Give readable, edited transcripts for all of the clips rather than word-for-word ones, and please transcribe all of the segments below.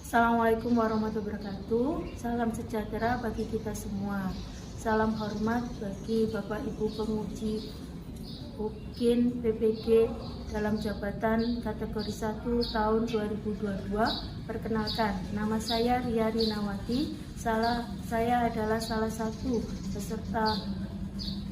Assalamualaikum warahmatullahi wabarakatuh. Salam sejahtera bagi kita semua. Salam hormat bagi Bapak Ibu penguji UKIN PPG dalam jabatan kategori 1 tahun 2022. Perkenalkan, nama saya Ria Rinawati. Saya adalah salah satu peserta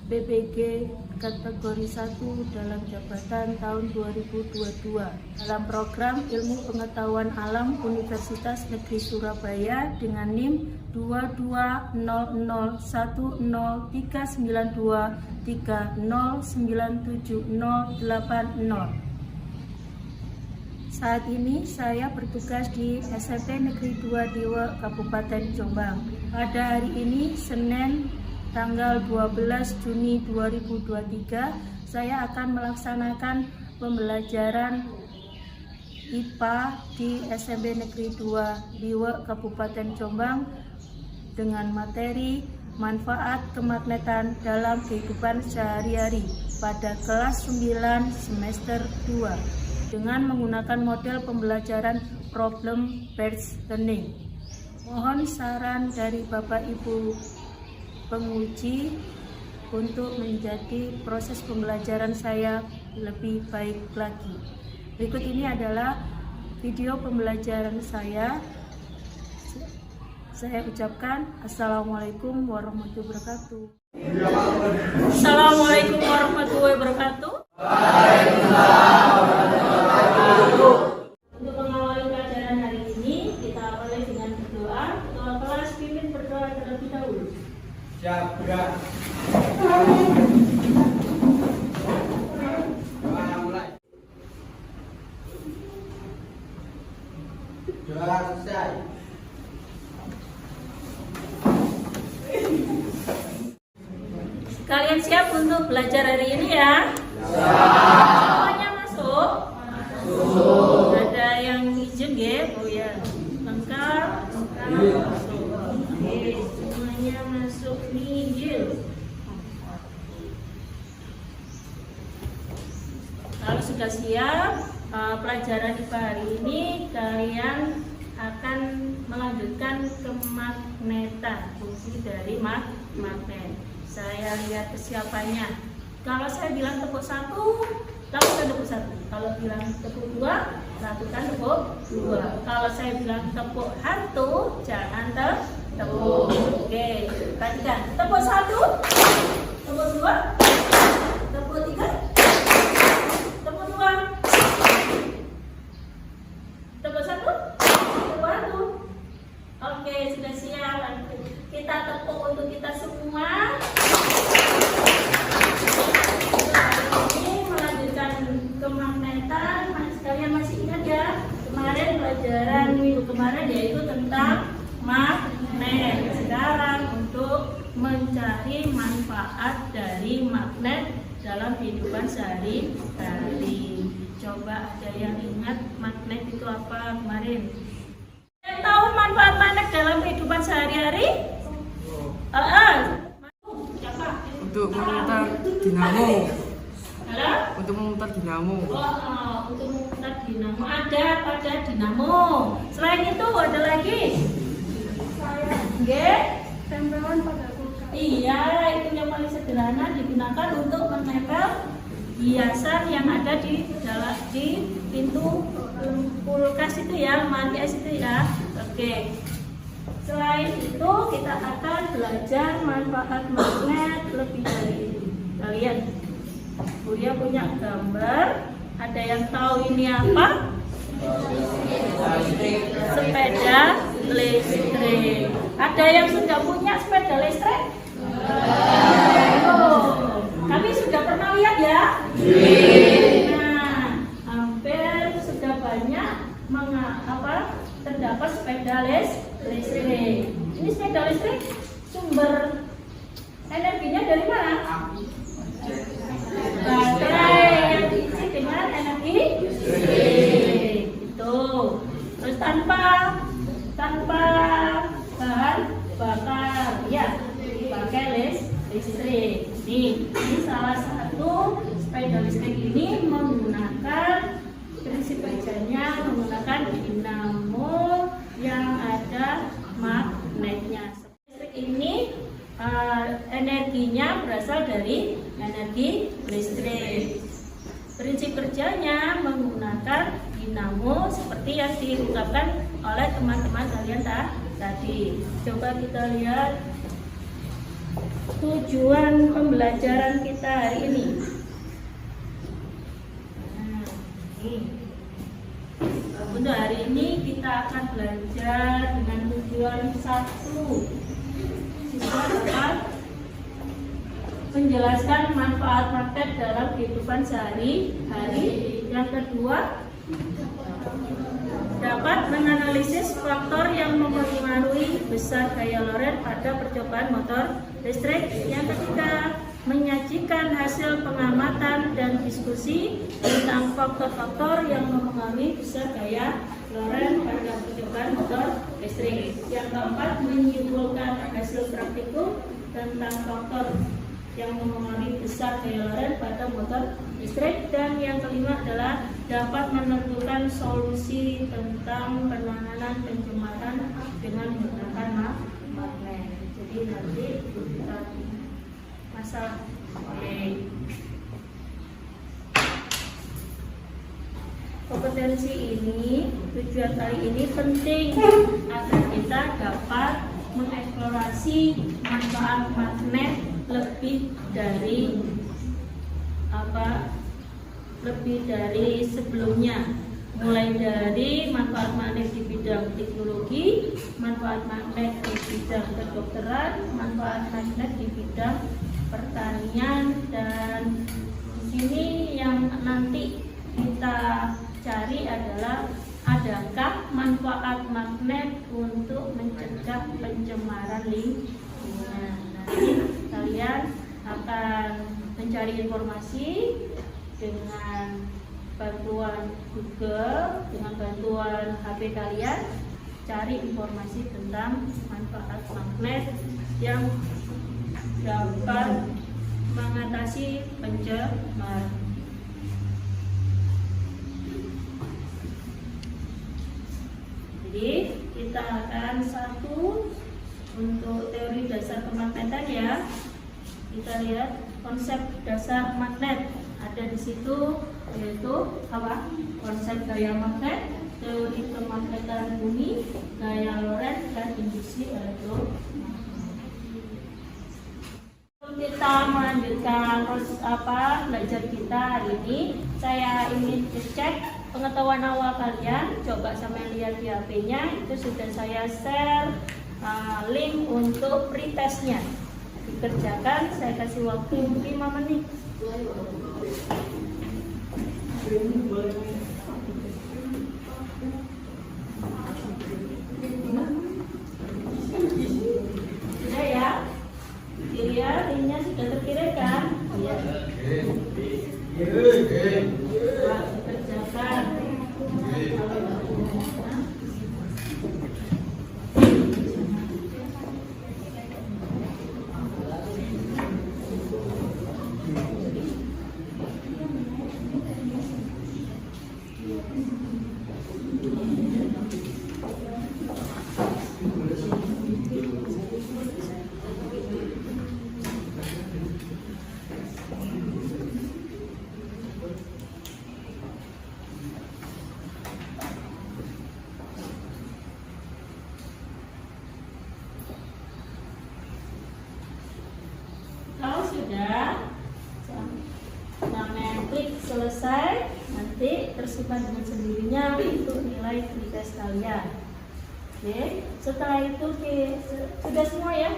PPG kategori 1 dalam jabatan tahun 2022 dalam program Ilmu Pengetahuan Alam Universitas Negeri Surabaya dengan NIM 2200103923097080. Saat ini saya bertugas di SMP Negeri 2 Dewa, Kabupaten Jombang. Pada hari ini, Senin tanggal 12 Juni 2023, saya akan melaksanakan pembelajaran IPA di SMP Negeri 2 Dewa, Kabupaten Jombang dengan materi manfaat kemagnetan dalam kehidupan sehari-hari pada kelas 9 semester 2 dengan menggunakan model pembelajaran problem based learning. Mohon saran dari Bapak Ibu penguji untuk menjadi proses pembelajaran saya lebih baik lagi. Berikut ini adalah video pembelajaran saya. Saya ucapkan Assalamualaikum warahmatullahi wabarakatuh. Assalamualaikum warahmatullahi wabarakatuh. Untuk mengawali pelajaran hari ini, kita awali dengan berdoa. Ketua kelas pimpin berdoa terlebih dahulu. Jabra. Mulai. Doa selesai. Kalian siap untuk belajar hari ini ya? Semuanya masuk? Masuk. Ada yang izin ya? Oh ya. Lengkap. Masuk. Oke, semuanya masuk nih. Kalau sudah siap, pelajaran IPA hari ini kalian akan melanjutkan kemagnetan, fungsi dari magnet. Saya lihat kesiapannya. Kalau saya bilang tepuk 1, lakukan tepuk 1. Kalau bilang tepuk 2, lakukan tepuk 2. Kalau saya bilang tepuk hantu, jangan tepuk. Oke, perhatikan. Tepuk 1, tepuk 2, tepuk 3, tepuk 2, tepuk 1, tepuk hantu. Oke, sudah siap. Kita tepuk untuk kita semua. Ini melanjutkan kemagnetan. Kalian masih ingat ya? Kemarin pelajaran minggu kemarin yaitu tentang magnet. Sekarang untuk mencari manfaat dari magnet dalam kehidupan sehari-hari. Coba ada yang ingat magnet itu apa kemarin? Yang tahu manfaat magnet dalam kehidupan sehari-hari? Untuk memutar dinamo. Halo? Untuk memutar dinamo. Untuk memutar dinamo ada pada dinamo. Selain itu ada lagi? Tempelan pada kulkas. Iya, itu yang paling sederhana digunakan untuk menempel hiasan yang ada di pintu kulkas itu ya, lemari es itu ya. Oke. Selain itu kita akan belajar manfaat magnet lebih dari ini. Kalian, Buya punya gambar. Ada yang tahu ini apa? Sepeda listrik. Ada yang sudah punya sepeda listrik? Oh, kami sudah pernah lihat ya? Nah, hampir sudah banyak terdapat sepeda listrik. Ini sepeda listrik sumber energinya dari mana? Baterai yang diisi dengan energi listrik. Itu. Terus tanpa bahan bakar, ya, pakai listrik. Ini salah satu sepeda listrik ini menggunakan prinsip kerjanya menggunakan dinamo yang berasal dari energi listrik. Prinsip kerjanya menggunakan dinamo seperti yang diungkapkan oleh teman-teman kalian tadi. Coba kita lihat tujuan pembelajaran kita hari ini. Untuk hari ini kita akan belajar dengan tujuan 1. Siswa dapat menjelaskan manfaat magnet dalam kehidupan sehari-hari. Yang kedua, dapat menganalisis faktor yang mempengaruhi besar gaya Lorentz pada percobaan motor listrik. Yang ketiga, menyajikan hasil pengamatan dan diskusi tentang faktor-faktor yang mempengaruhi besar gaya Lorentz pada percobaan motor listrik. Yang keempat, menyimpulkan hasil praktikum tentang faktor yang mempengaruhi besar gaya Lorentz pada motor listrik. Dan yang kelima adalah dapat menentukan solusi tentang penanganan pencemaran dengan menggunakan magnet. Jadi nanti kita masalah. Kompetensi ini, tujuan kali ini penting agar kita dapat mengeksplorasi manfaat magnet lebih dari sebelumnya, mulai dari manfaat magnet di bidang teknologi, manfaat magnet di bidang kedokteran, manfaat magnet di bidang pertanian, dan di sini yang nanti kita cari adalah adakah manfaat magnet untuk mencegah pencemaran lingkungan. Nanti kalian akan mencari informasi dengan bantuan Google, dengan bantuan HP kalian, cari informasi tentang manfaat magnet yang dapat mengatasi pencemaran. Jadi kita akan satu untuk teori dasar kemagnetan ya. Kita lihat konsep dasar magnet ada di situ, yaitu apa? Konsep gaya magnet, teori kemagnetan bumi, gaya Lorentz, dan induksi elektromagnet. Kita melanjutkan belajar kita hari ini. Saya ingin cek pengetahuan awal kalian. Coba sampai lihat di HP-nya, itu sudah saya share link untuk pretestnya. Dikerjakan, saya kasih waktu 5 menit. Sudah ya? Dilihat, linknya sudah terkirim kan? Iya. Dikerjakan. Kalau sudah sampai klik selesai, nanti tersimpan dengan sendirinya untuk nilai pretest kalian. Oke, setelah itu sudah semua ya?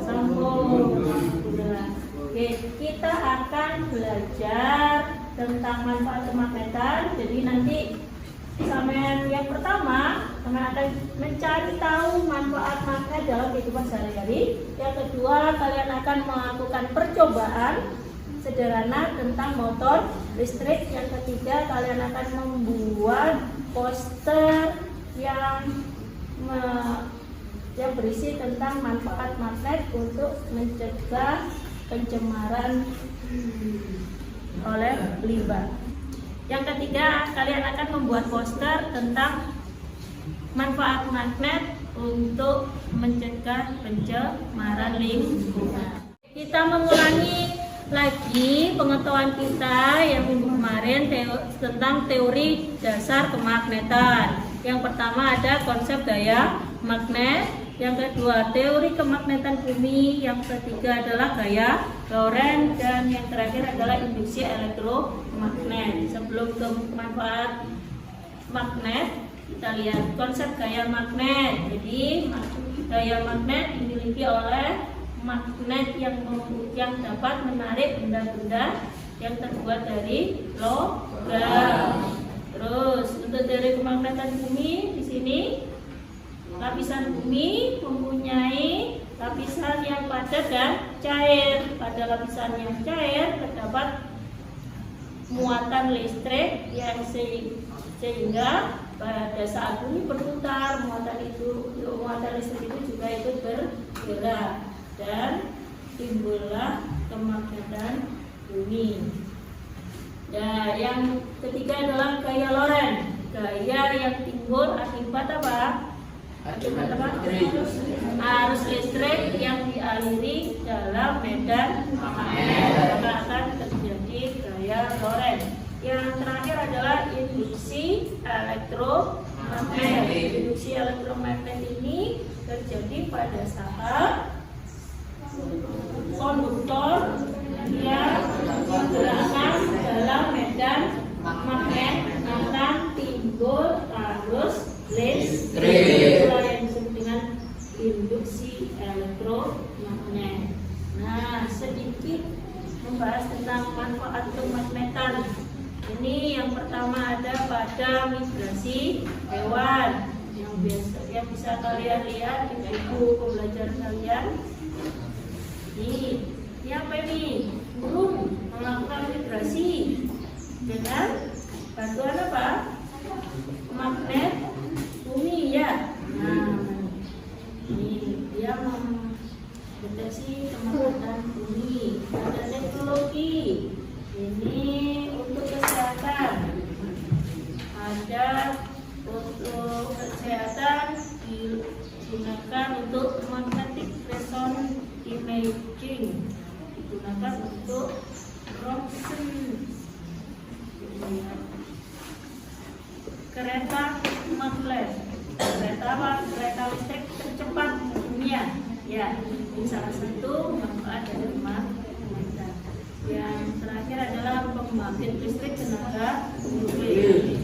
Sambung. Oke, kita akan belajar tentang manfaat kemagnetan. Jadi nanti sampai yang pertama, kalian akan mencari tahu manfaat magnet dalam kehidupan sehari-hari. Yang kedua, kalian akan melakukan percobaan sederhana tentang motor listrik. Yang ketiga, kalian akan membuat poster yang berisi tentang manfaat magnet untuk mencegah pencemaran oleh limbah. Yang ketiga, kalian akan membuat poster tentang manfaat magnet untuk mencegah pencemaran lingkungan. Kita mengulangi lagi pengetahuan kita yang minggu kemarin tentang teori dasar kemagnetan. Yang pertama ada konsep gaya magnet, yang kedua teori kemagnetan bumi, yang ketiga adalah gaya Lorentz, dan yang terakhir adalah induksi elektromagnet. Sebelum ke manfaat magnet, kita lihat konsep gaya magnet. Jadi gaya magnet dimiliki oleh magnet yang dapat menarik benda-benda yang terbuat dari logam. Terus untuk teori kemagnetan bumi, di sini lapisan bumi mempunyai lapisan yang padat dan cair. Pada lapisan yang cair terdapat muatan listrik yang sehingga pada saat bumi berputar, muatan listrik itu juga ikut bergerak dan timbullah kemagnetan bumi. Nah, yang ketiga adalah gaya Lorentz. Gaya yang timbul akibat apa? Arus listrik yang dialiri dalam medan magnet, maka akan terjadi gaya Lorentz. Yang terakhir adalah induksi elektromagnet. Induksi elektromagnet ini terjadi pada saat konduktor yang bergerakkan dalam medan magnet akan timbul arus listrik. Itulah yang disebut dengan induksi elektromagnet. Nah, sedikit membahas tentang manfaat kemagnetan. Ini yang pertama ada pada migrasi hewan yang bisa kalian lihat di buku pembelajaran kalian. Ini apa ini? Burung melakukan migrasi dengan bantuan apa? Magnet bumi ya. Nah, ini dia mendeteksi kemagnetan bumi. Ada teknologi ini untuk kesehatan. Ada untuk kesehatan digunakan untuk magnetic resonance imaging, digunakan untuk Robson, kereta magnet, kereta listrik tercepat di dunia. Ya, ini salah satu manfaat dari magnetan. Yang terakhir adalah pembangkit listrik tenaga nuklir.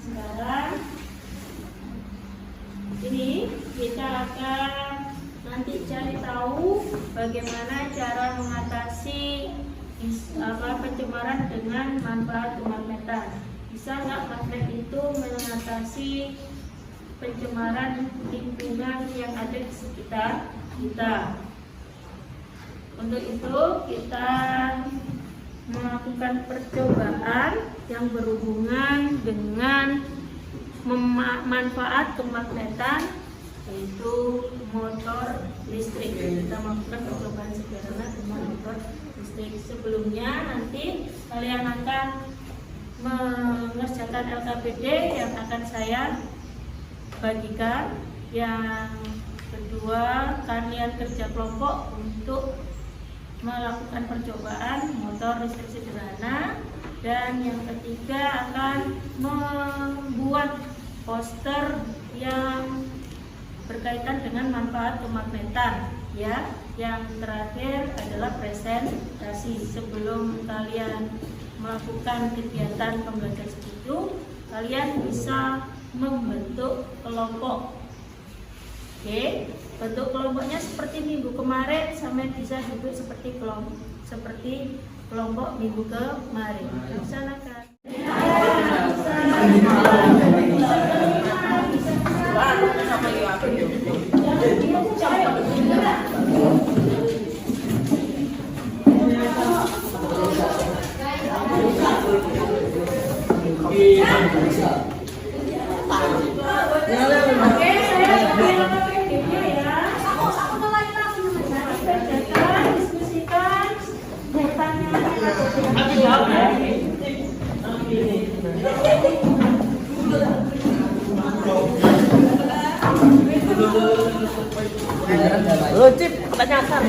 Sekarang ini kita akan nanti cari tahu bagaimana cara mengatasi pencemaran dengan manfaat kemagnetan. Bisa nggak magnet itu mengatasi pencemaran lingkungan yang ada di sekitar kita? Untuk itu kita melakukan percobaan yang berhubungan dengan manfaat kemagnetan, yaitu motor listrik. Kita melakukan percobaan sederhana dengan motor listrik. Sebelumnya nanti kalian akan mengerjakan LKPD yang akan saya bagikan. Yang kedua, kalian kerja kelompok untuk melakukan percobaan motor listrik sederhana. Dan yang ketiga akan membuat poster yang berkaitan dengan manfaat kemagnetan ya. Yang terakhir adalah presentasi. Sebelum kalian melakukan kegiatan pembelajaran itu, kalian bisa membentuk kelompok. Oke, bentuk kelompoknya seperti minggu kemarin, sampai bisa duduk seperti kelompok minggu kemarin. Laksanakan. Diskusikan Lo Cip, tak nyasar.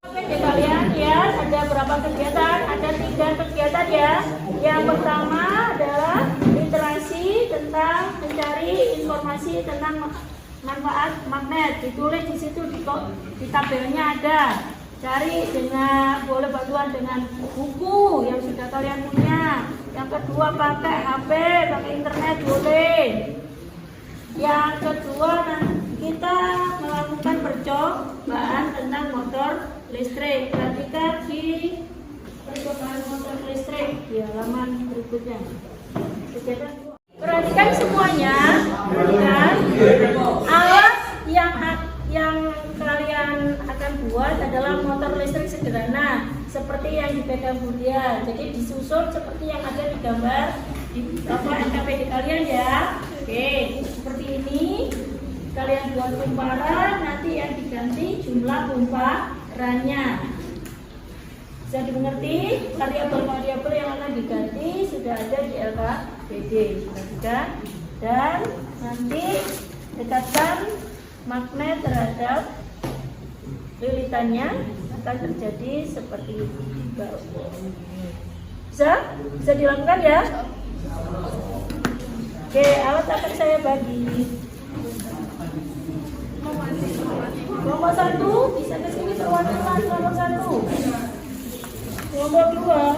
Oke kalian ya, ada berapa kegiatan? Ada 3 kegiatan ya. Yang pertama adalah literasi tentang mencari informasi tentang manfaat magnet. Ditulis di situ di tabelnya ada. Cari dengan boleh bantuan dengan buku yang sudah kalian punya. Yang kedua pakai HP, pakai internet boleh. Yang kedua kita melakukan percobaan tentang motor listrik. Perhatikan di percobaan motor listrik di halaman berikutnya. Perhatikan semuanya. Perhatikan alat yang kalian akan buat adalah motor listrik sederhana seperti yang dipegang Budia. Jadi disusun seperti yang ada di gambar di NKPD kalian ya. Oke, seperti ini. Kalian buat kumparan, nanti yang diganti jumlah kumparannya. Bisa dimengerti? Variabel-variabel yang akan diganti sudah ada di LKPD. Perhatikan. Dan nanti dekatkan magnet terhadap lilitannya, akan terjadi seperti bisa dilakukan ya. Oke, alat akan saya bagi. Kelompok 1 bisa ke sini perwakilan kelompok 1. Kelompok 2.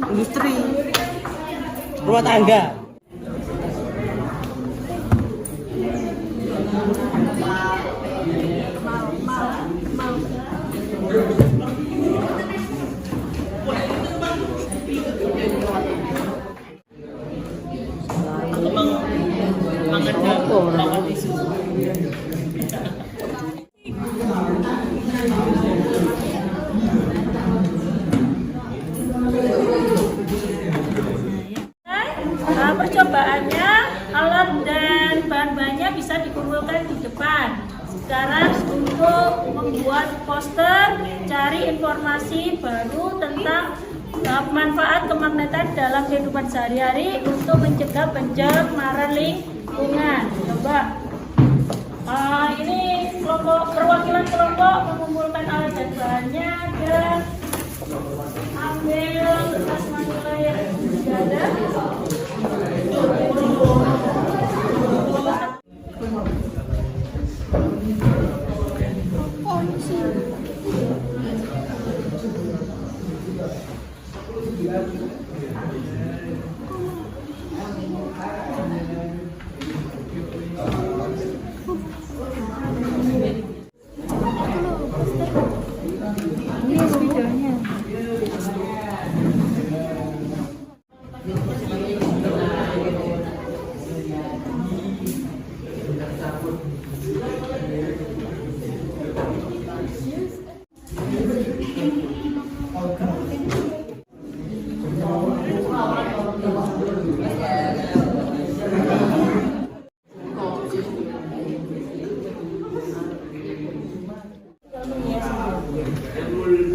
Industri rumah tangga. Percobaannya, alat dan bahan-bahannya bisa dikumpulkan di depan. Sekarang untuk membuat poster, cari informasi baru tentang manfaat kemagnetan dalam kehidupan sehari-hari untuk mencegah pencemaran lingkungan. Coba ini kelompok perwakilan kelompok mengumpulkan alat dan bahannya dan ambil kertas manila yang sudah ada.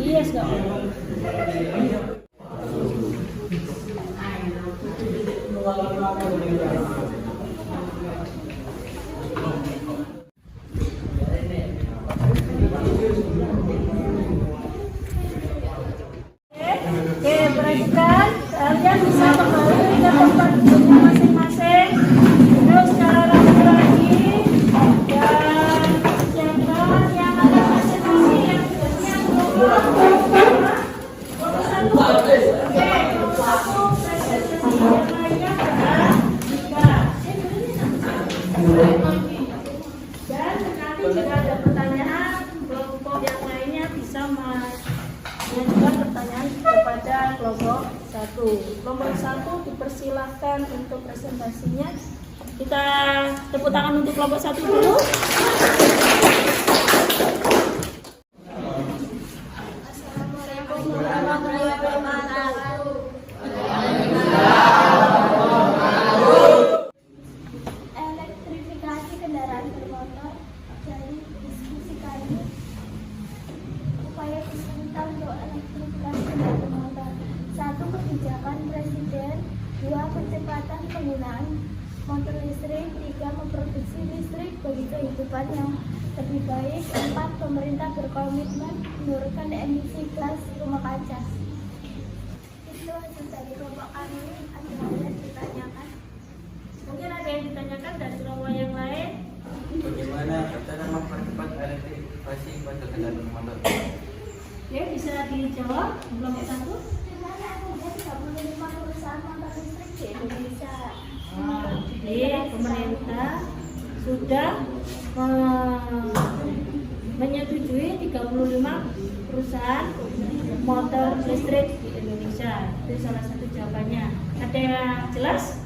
Yes, perhatikan, kalian bisa kembali ke tempat duduknya masing-masing. Terus secara rapi-rapi dan siapkan yang ada presentasi yang duduknya kelompok 1. Oke, kelompok 1 presentasi yang lainnya adalah 3. Dan nanti jika ada pertanyaan, kelompok yang lainnya bisa Kemudian juga pertanyaan kepada kelompok 1. Kelompok 1 dipersilahkan untuk presentasinya. Kita tepuk tangan untuk kelompok 1 dulu. Assalamualaikum warahmatullahi wabarakatuh. Elektrifikasi kendaraan bermotor. Dari diskusi kali, upaya pemerintah untuk elektrifikasi kendaraan bermotor. 1. Kebijakan Presiden. 2. Percepatan penggunaan motor listrik. 3. Memproduksi listrik bagi kehidupan yang lebih baik. 4. Pemerintah berkomitmen menurunkan emisi gas rumah kaca. Itu hasil dari kelompok kami. Ada yang ditanyakan? Mungkin ada yang ditanyakan dari kelompok yang lain. Bagaimana cara mempercepat elektrifikasi pada kendaraan motor? Oke, bisa dijawab kelompok 1. Dengan adanya 35 perusahaan motor listrik di Indonesia. Jadi pemerintah sudah menyetujui 35 perusahaan motor listrik di Indonesia. Itu salah satu jawabannya. Ada yang jelas?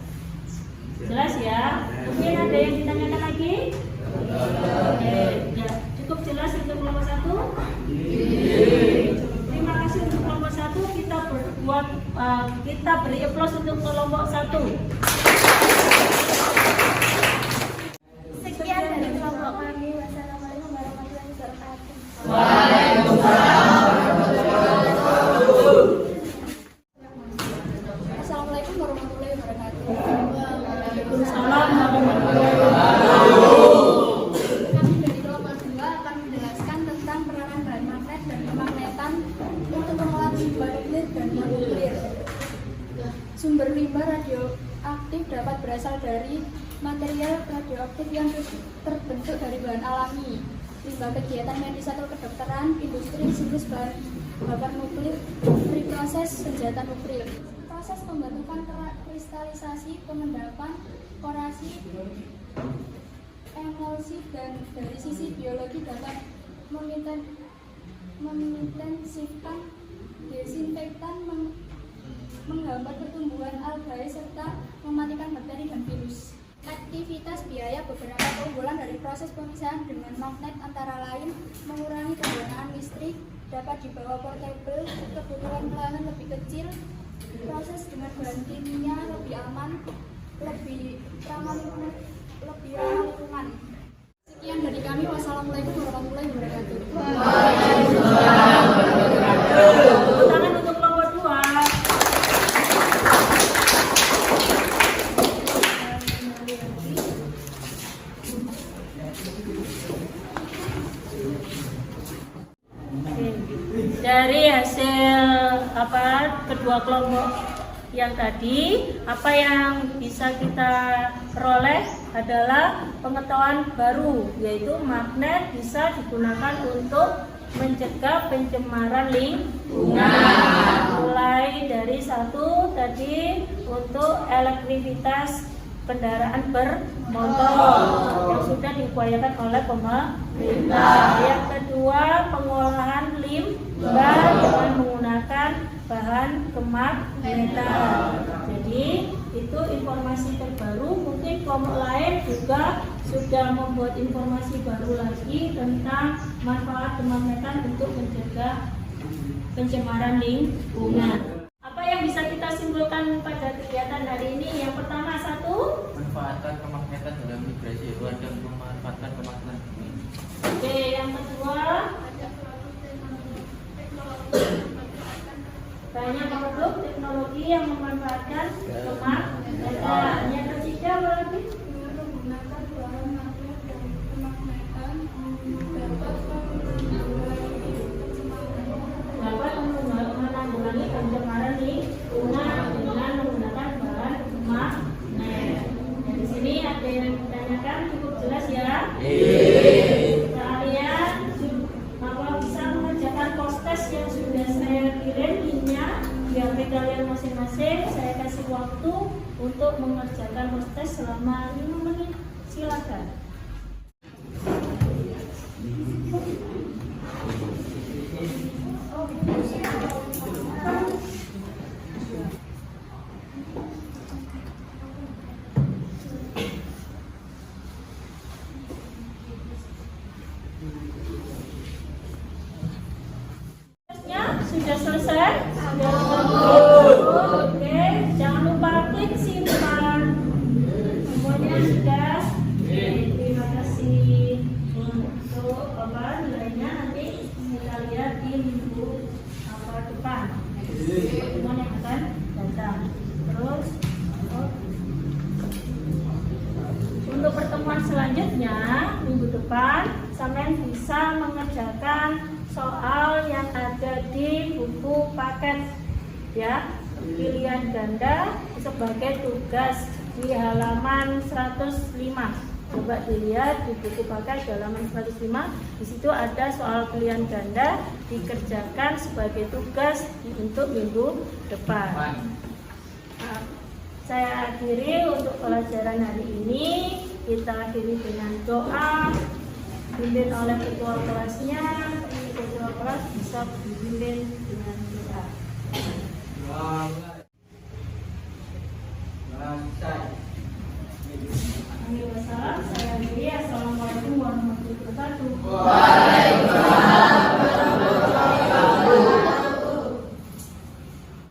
Jelas ya? Mungkin ada yang ditanyakan lagi? Oke, ya. Cukup jelas untuk kelompok 1? Terima kasih untuk kelompok 1. Kita beri aplaus untuk kelompok 1. Sekian dari kelompok kami. Wassalamualaikum warahmatullahi wabarakatuh. Assalamualaikum warahmatullahi wabarakatuh. Waalaikumsalam warahmatullahi wabarakatuh. Kami dari kelompok 2 akan menjelaskan tentang peranan bahan magnet dan kemagnetan untuk pengolahan limbah nuklir dan non-nuklir. Sumber limbah radioaktif dapat berasal dari material radioaktif yang terbentuk dari bahan alami, limbah kegiatan medis atau kedokteran, industri, siklus bahan bakar nuklir, reproses senjata nuklir. Proses pembentukan kristalisasi, pengendapan, korasi, emulsi, dan dari sisi biologi dapat mengintensifkan desinfektan, menghambat pertumbuhan algae, serta mematikan bakteri dan virus. Aktivitas biaya. Beberapa keunggulan dari proses pemisahan dengan magnet antara lain mengurangi penggunaan listrik, dapat dibawa portable, kebutuhan pelayanan lebih kecil, proses dengan bahan kimia lebih aman, lebih ramah lingkungan. Sekian dari kami. Wassalamualaikum warahmatullahi wabarakatuh. Tepuk tangan untuk kelompok 2. Dari hasil kedua kelompok yang tadi, apa yang bisa kita peroleh adalah pengetahuan baru, yaitu magnet bisa digunakan untuk mencegah pencemaran lingkungan. Mulai dari 1 tadi untuk elektrivitas kendaraan bermotor yang sudah diupayakan oleh pemerintah. Yang kedua, pengolahan limbah dengan menggunakan bahan kemagnetan. Jadi itu informasi terbaru. Mungkin kelompok lain juga sudah membuat informasi baru lagi tentang manfaat kemagnetan untuk mencegah pencemaran lingkungan. Apa yang bisa kita simpulkan pada kegiatan hari ini? Yang pertama, 1, Manfaatkan kemagnetan dalam migrasi hewan dan memanfaatkan kemagnetan. Oke, yang kedua, banyak produk teknologi yang memanfaatkan kemagnetan. Yang ketiga, apa lagi? Menggunakan bahan magnet dan kemagnetan Dapat menanggulangi pencemaran lingkungan dengan menggunakan bahan magnet. Di sini ada yang ditanyakan, cukup jelas ya? Kalian bisa mengerjakan post-test yang sudah saya kirim linknya di HP kalian masing-masing. Saya kasih waktu untuk mengerjakan post-test selama 5 menit. Silakan. depan. Pertemuan yang akan datang. Terus untuk pertemuan selanjutnya minggu depan sampean bisa mengerjakan soal yang ada di buku paket ya, pilihan ganda sebagai tugas di halaman 105. Coba dilihat di buku paket di halaman 105. Di situ ada soal pilihan ganda dikerjakan sebagai tugas untuk minggu depan. Nah, saya akhiri untuk pelajaran hari ini. Kita akhiri dengan doa dipimpin oleh ketua kelasnya. Ketua kelas bisa dipimpin dengan doa. Amin wassalam. Saya akhiri. Assalamualaikum warahmatullahi wabarakatuh.